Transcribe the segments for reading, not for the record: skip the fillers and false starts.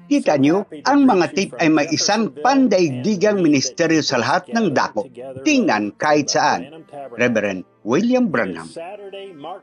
Kita nyo, ang mga tape ay may isang pandaigdigang ministeryo sa lahat ng dako. Tingnan kahit saan. Reverend William Branham.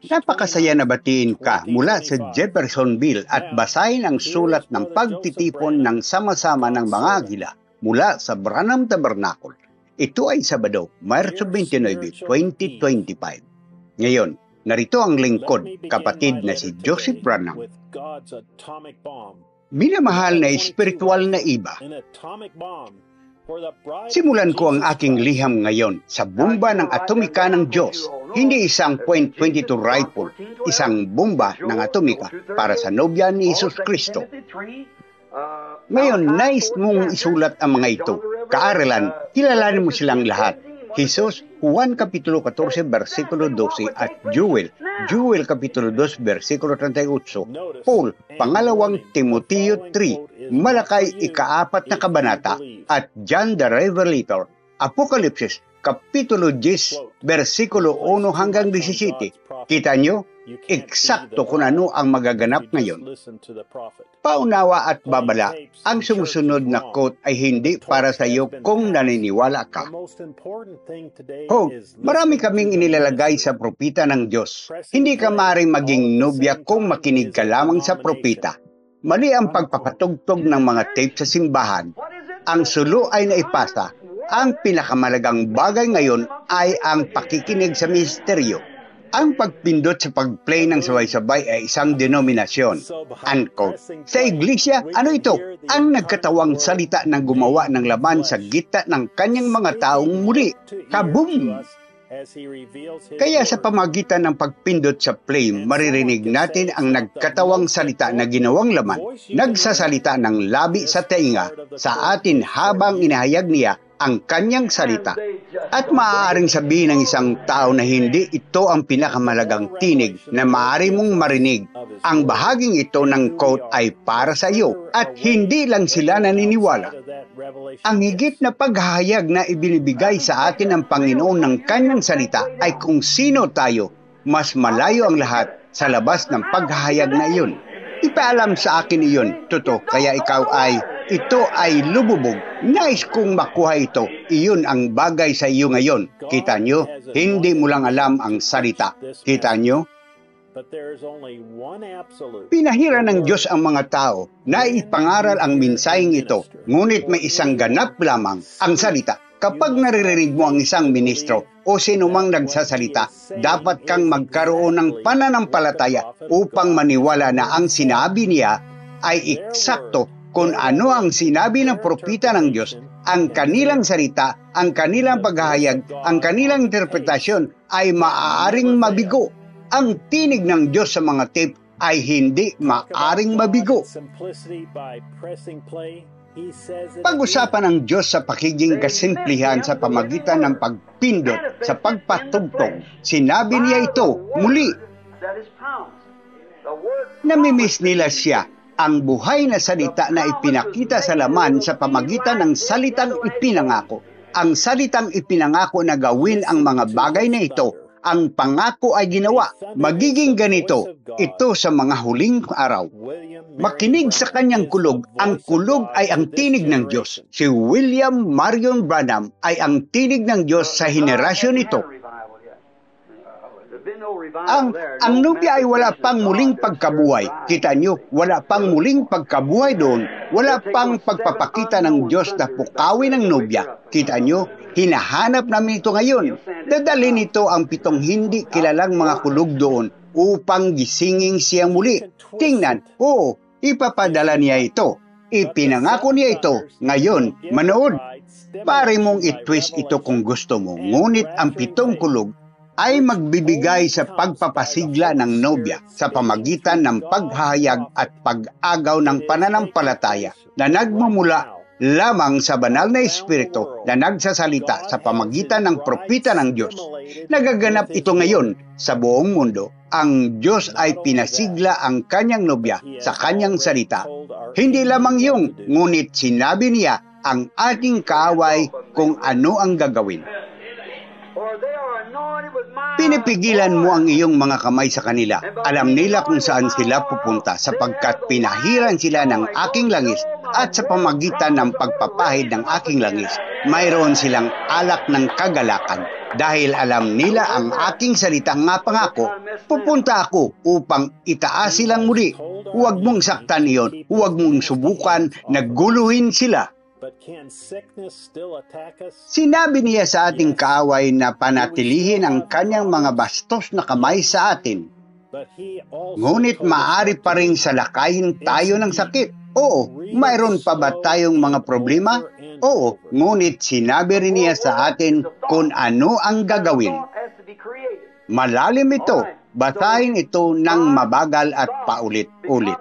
Napakasaya na batiin ka mula sa Jeffersonville at basahin ang sulat ng pagtitipon ng sama-sama ng mga agila mula sa Branham Tabernacle. Ito ay Sabado, Marso 29, 2025. Ngayon, narito ang lingkod, kapatid na si Joseph Branham. Minamahal na espiritual na iba, simulan ko ang aking liham ngayon sa bomba ng atomika ng Diyos. Hindi isang .22 rifle, isang bomba ng atomika para sa nobya ni Jesus Kristo. Ngayon, nais mong isulat ang mga ito. Kaaralan, kilalanin mo silang lahat. Jesus, Juan Kapitulo 14, versikulo 12 at Joel Kapitulo 2, versikulo 38, Paul, pangalawang Timoteo 3, Malakay, ika-4 na kabanata, at John the Revelator, Apokalipsis, Kapitulo 10, versikulo 1 hanggang 17. Kita nyo, eksakto kung ano ang magaganap ngayon. Paunawa at babala, ang sumusunod na quote ay hindi para sa iyo kung naniniwala ka. Marami kaming inilalagay sa propita ng Diyos. Hindi ka maaaring maging nobya kung makinig ka lamang sa propita. Mali ang pagpapatugtog ng mga tape sa simbahan. Ang sulo ay naipasa. Ang pinakamalagang bagay ngayon ay ang pakikinig sa misteryo. Ang pagpindot sa pag-play ng sabay-sabay ay isang denominasyon. Unquote. Sa iglesia, ano ito? Ang nagkatawang salita na gumawa ng laman sa gitna ng kanyang mga taong muli. Kaboom! Kaya sa pamagitan ng pagpindot sa play, maririnig natin ang nagkatawang salita na ginawang laman, nagsasalita ng labi sa tainga sa atin habang inahayag niya ang kanyang salita. At maaaring sabihin ng isang tao na hindi ito ang pinakamalagang tinig na maaari mong marinig. Ang bahaging ito ng quote ay para sa iyo at hindi lang sila naniniwala. Ang higit na paghahayag na ibinibigay sa atin ng Panginoon ng kanyang salita ay kung sino tayo. Mas malayo ang lahat sa labas ng paghahayag na iyon. Ipaalam sa akin iyon, totoo, kaya ito ay lububog. Nais kong makuha ito. Iyon ang bagay sa iyo ngayon. Kita nyo, hindi mo lang alam ang salita. Kita nyo? Pinahira ng Diyos ang mga tao na ipangaral ang mensaheng ito. Ngunit may isang ganap lamang, ang salita. Kapag naririnig mo ang isang ministro o sinumang nagsasalita, dapat kang magkaroon ng pananampalataya upang maniwala na ang sinabi niya ay eksakto kung ano ang sinabi ng propita ng Diyos. Ang kanilang salita, ang kanilang paghahayag, ang kanilang interpretasyon ay maaaring mabigo. Ang tinig ng Diyos sa mga tape ay hindi maaaring mabigo. Pag-usapan ng Diyos sa pakiging kasimplihan sa pamagitan ng pagpindot sa pagpatugtog. Sinabi niya ito muli. Namimiss nila siya. Ang buhay na salita na ipinakita sa laman sa pamagitan ng salitang ipinangako. Ang salitang ipinangako na gawin ang mga bagay na ito. Ang pangako ay ginawa. Magiging ganito. Ito sa mga huling araw. Makinig sa kanyang kulog. Ang kulog ay ang tinig ng Diyos. Si William Marion Branham ay ang tinig ng Diyos sa henerasyon ito. Ang nobya ay wala pang muling pagkabuhay. Kita nyo, wala pang muling pagkabuhay doon. Wala pang pagpapakita ng Diyos na pukawin ng nobya. Kita nyo, hinahanap namin ito ngayon. Dadalhin nito ang 7 hindi kilalang mga kulog doon upang gisingin siya muli. Tingnan, ipapadala niya ito. Ipinangako niya ito. Ngayon, manood. Pare mong i-twist ito kung gusto mo. Ngunit ang 7 kulog ay magbibigay sa pagpapasigla ng nobya sa pamagitan ng paghahayag at pag-agaw ng pananampalataya na nagmumula lamang sa banal na espiritu na nagsasalita sa pamagitan ng propita ng Diyos. Nagaganap ito ngayon sa buong mundo. Ang Diyos ay pinasigla ang kanyang nobya sa kanyang salita. Hindi lamang yung, ngunit sinabi niya ang ating kaaway kung ano ang gagawin. Pinipigilan mo ang iyong mga kamay sa kanila. Alam nila kung saan sila pupunta sapagkat pinahiran sila ng aking langis at sa pamagitan ng pagpapahid ng aking langis, mayroon silang alak ng kagalakan. Dahil alam nila ang aking salita nga pangako, pupunta ako upang itaas silang muli. Huwag mong saktan iyon, huwag mong subukan na guluhin sila. Sinabi niya sa ating kaaway na panatilihin ang kanyang mga bastos na kamay sa atin. Ngunit maaari pa rin salakayin tayo ng sakit. Oo, mayroon pa ba tayong mga problema? Oo, ngunit sinabi rin niya sa atin kung ano ang gagawin. Malalim ito. Basahin ito ng mabagal at paulit-ulit.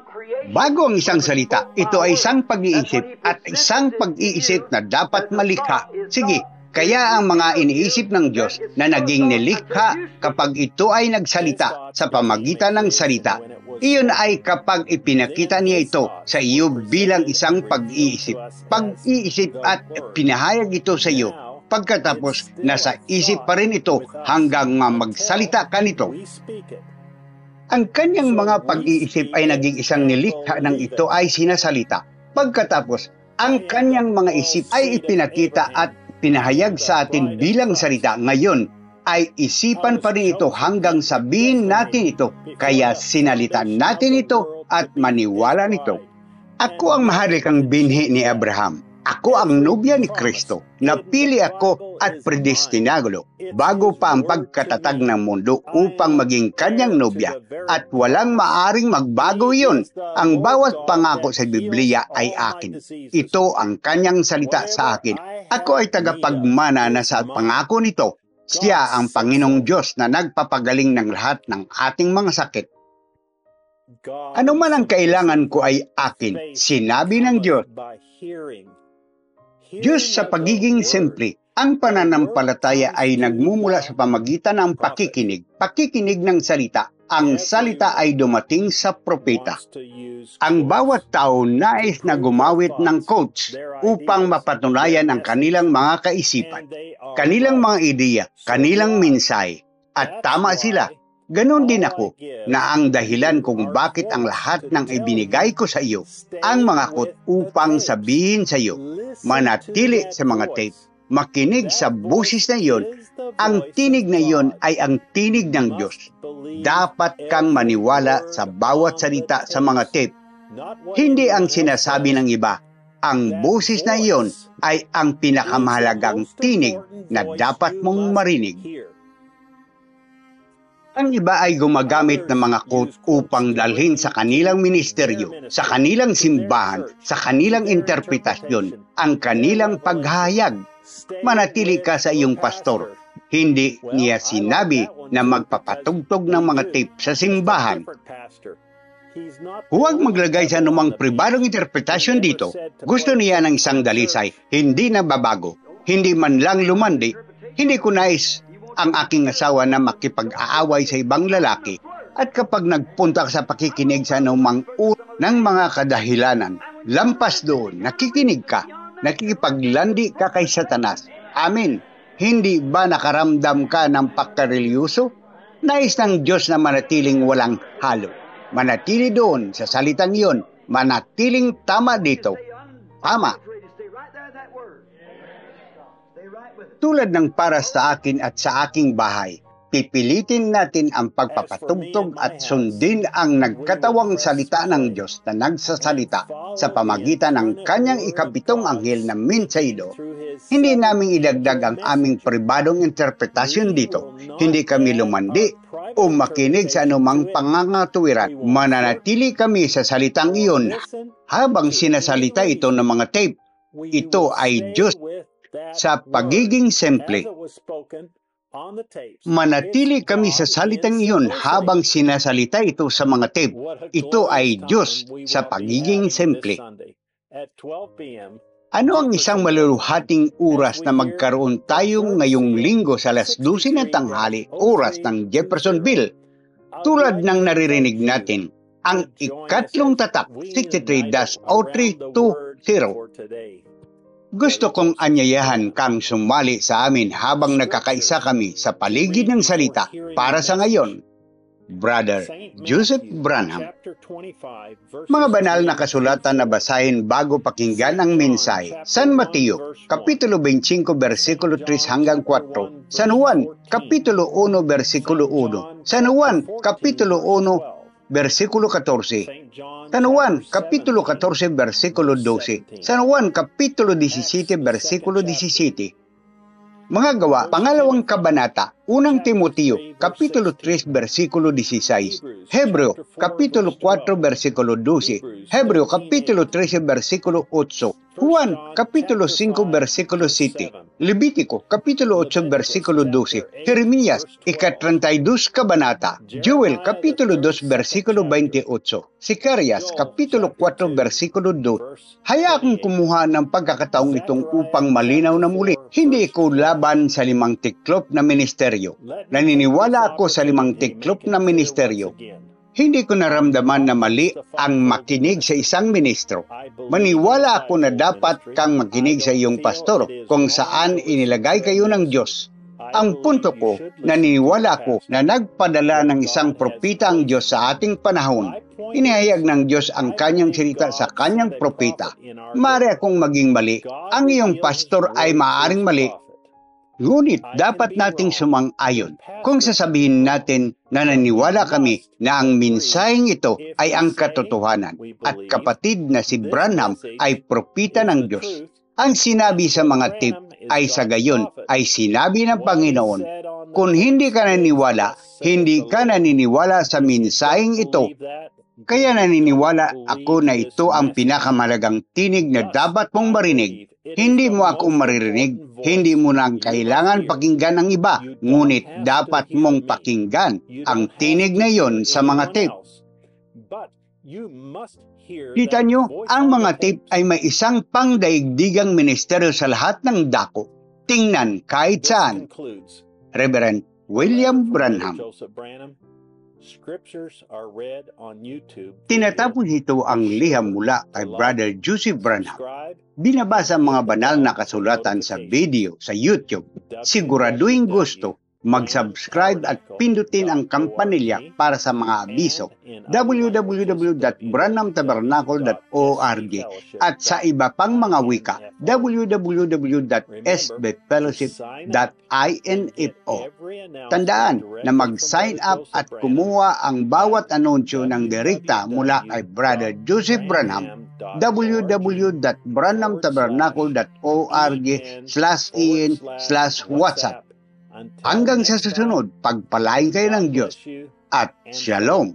Bago ang isang salita, ito ay isang pag-iisip at isang pag-iisip na dapat malikha. Sige, kaya ang mga iniisip ng Diyos na naging nilikha kapag ito ay nagsalita sa pamagitan ng salita, iyon ay kapag ipinakita niya ito sa iyo bilang isang pag-iisip. Pag-iisip at pinahayag ito sa iyo. Pagkatapos, nasa isip pa rin ito hanggang magsalita ka nito. Ang kanyang mga pag-iisip ay naging isang nilikha ng ito ay sinasalita. Pagkatapos, ang kanyang mga isip ay ipinakita at pinahayag sa atin bilang salita. Ngayon ay isipan pa rin ito hanggang sabihin natin ito. Kaya sinalitan natin ito at maniwala nito. Ako ang mahalikang binhi ni Abraham. Ako ang nobya ni Kristo. Napili ako at predestinado bago pa ang pagkatatag ng mundo upang maging kanyang nobya. At walang maaring magbago iyon. Ang bawat pangako sa Biblia ay akin. Ito ang kanyang salita sa akin. Ako ay tagapagmana na sa pangako nito. Siya ang Panginoong Diyos na nagpapagaling ng lahat ng ating mga sakit. Ano man ang kailangan ko ay akin. Sinabi ng Diyos. Diyos sa pagiging simple, ang pananampalataya ay nagmumula sa pamagitan ng pakikinig. Pakikinig ng salita. Ang salita ay dumating sa propeta. Ang bawat tao nais na gumawit ng quotes upang mapatunayan ang kanilang mga kaisipan, kanilang mga ideya, kanilang mensahe. At tama sila. Ganon din ako na ang dahilan kung bakit ang lahat ng ibinigay ko sa iyo, ang mga quote upang sabihin sa iyo, manatili sa mga tape, makinig sa busis na iyon, ang tinig na iyon ay ang tinig ng Diyos. Dapat kang maniwala sa bawat salita sa mga tape. Hindi ang sinasabi ng iba. Ang busis na iyon ay ang pinakamahalagang tinig na dapat mong marinig. Ang iba ay gumagamit ng mga quote upang dalhin sa kanilang ministeryo, sa kanilang simbahan, sa kanilang interpretasyon, ang kanilang paghahayag. Manatili ka sa iyong pastor. Hindi niya sinabi na magpapatugtog ng mga tape sa simbahan. Huwag maglagay sa anumang pribadong interpretasyon dito. Gusto niya ng isang dalisay, hindi na babago, hindi man lang lumandi. Hindi ko nais ang aking asawa na makipag-aaway sa ibang lalaki. At kapag nagpunta ka sa pakikinig sa anumang ng mga kadahilanan, lampas doon, nakikinig ka, nakikipaglandi ka kay Satanas. Amen. Hindi ba nakaramdam ka ng pagkarelyoso? Nais ng Diyos na manatiling walang halo. Manatili doon sa salitang iyon. Manatiling tama dito. Tama. Tulad ng para sa akin at sa aking bahay, pipilitin natin ang pagpapatugtog at sundin ang nagkatawang salita ng Diyos na nagsasalita sa pamagitan ng kanyang ikapitong anghel na mensahero. Hindi namin idagdag ang aming pribadong interpretasyon dito. Hindi kami lumandi o makinig sa anumang pangangatuwiran. Mananatili kami sa salitang iyon habang sinasalita ito ng mga tape. Ito ay Diyos sa pagiging simple. Manatili kami sa salitang iyon habang sinasalita ito sa mga tape. Ito ay Diyos sa pagiging simple. Ano ang isang maluluhating oras na magkaroon tayo ngayong linggo sa alas 12 ng tanghali, oras ng Jeffersonville? Tulad ng naririnig natin, ang ikatlong tatak, 63-0320. Gusto kong anyayahan kang sumali sa amin habang nagkakaisa kami sa paligid ng salita para sa ngayon. Brother Joseph Branham. Mga banal na kasulatan na basahin bago pakinggan ang mensahe. San Mateo, Kapitulo 25, versikulo 3 hanggang 4. San Juan, Kapitulo 1, versikulo 1. San Juan, Kapitulo 1, versikulo 14. San Juan, Kapitulo 14, versikulo 12. San Juan, Kapitulo 17, versikulo 17. Mga gawa, pangalawang kabanata, unang Timoteo, Kapitulo 3, versikulo 16. Hebreo, Kapitulo 4, versikulo 12. Hebreo, Kapitulo 13, versikulo 8. Juan, Kapitulo 5, versikulo 7. Levitico, Kapitulo 8, versikulo 12. Jeremías, ika-32 kabanata. Joel, Kapitulo 2, versikulo 28. Sicarias, Kapitulo 4, versikulo 2. Haya akong kumuha ng pagkakataong itong upang malinaw na muli. Hindi ko laban sa 5 tiklop na ministeryo. Naniniwala ako sa 5 tiklop na ministeryo. Hindi ko naramdaman na mali ang makinig sa isang ministro. Maniwala ako na dapat kang makinig sa iyong pastor kung saan inilagay kayo ng Diyos. Ang punto ko, naniniwala ako na nagpadala ng isang propita ang Diyos sa ating panahon. Inihayag ng Diyos ang kanyang salita sa kanyang propita. Maaari akong maging mali. Ang iyong pastor ay maaaring mali. Ngunit dapat nating sumang-ayon kung sasabihin natin na naniniwala kami na ang mensaheng ito ay ang katotohanan at kapatid na si Branham ay propita ng Diyos. Ang sinabi sa mga tape ay sa gayon ay sinabi ng Panginoon. Kung hindi ka naniniwala, hindi ka naniniwala sa mensaheng ito. Kaya naniniwala ako na ito ang pinakamalagang tinig na dapat mong marinig. Hindi mo ako maririnig, hindi mo nang kailangan pakinggan ang iba, ngunit dapat mong pakinggan ang tinig na iyon sa mga tape. Kita nyo, ang mga tape ay may isang pangdaigdigang ministeryo sa lahat ng dako. Tingnan kahit saan. Reverend William Branham. Tinatapos ito ang liham mula kay Brother Joseph Branham. Binabasa ang mga banal na kasulatan sa video sa YouTube. Siguraduhin gusto, mag-subscribe at pindutin ang kampanilya para sa mga abiso. www.branhamtabernacle.org at sa iba pang mga wika www.sbfellowship.info. Tandaan na mag-sign up at kumuha ang bawat anunsyo ng direkta mula kay Brother Joseph Branham. www.branhamtabernacle.org/in/whatsapp. Hanggang sa susunod, pagpalain kayo ng Diyos at Shalom.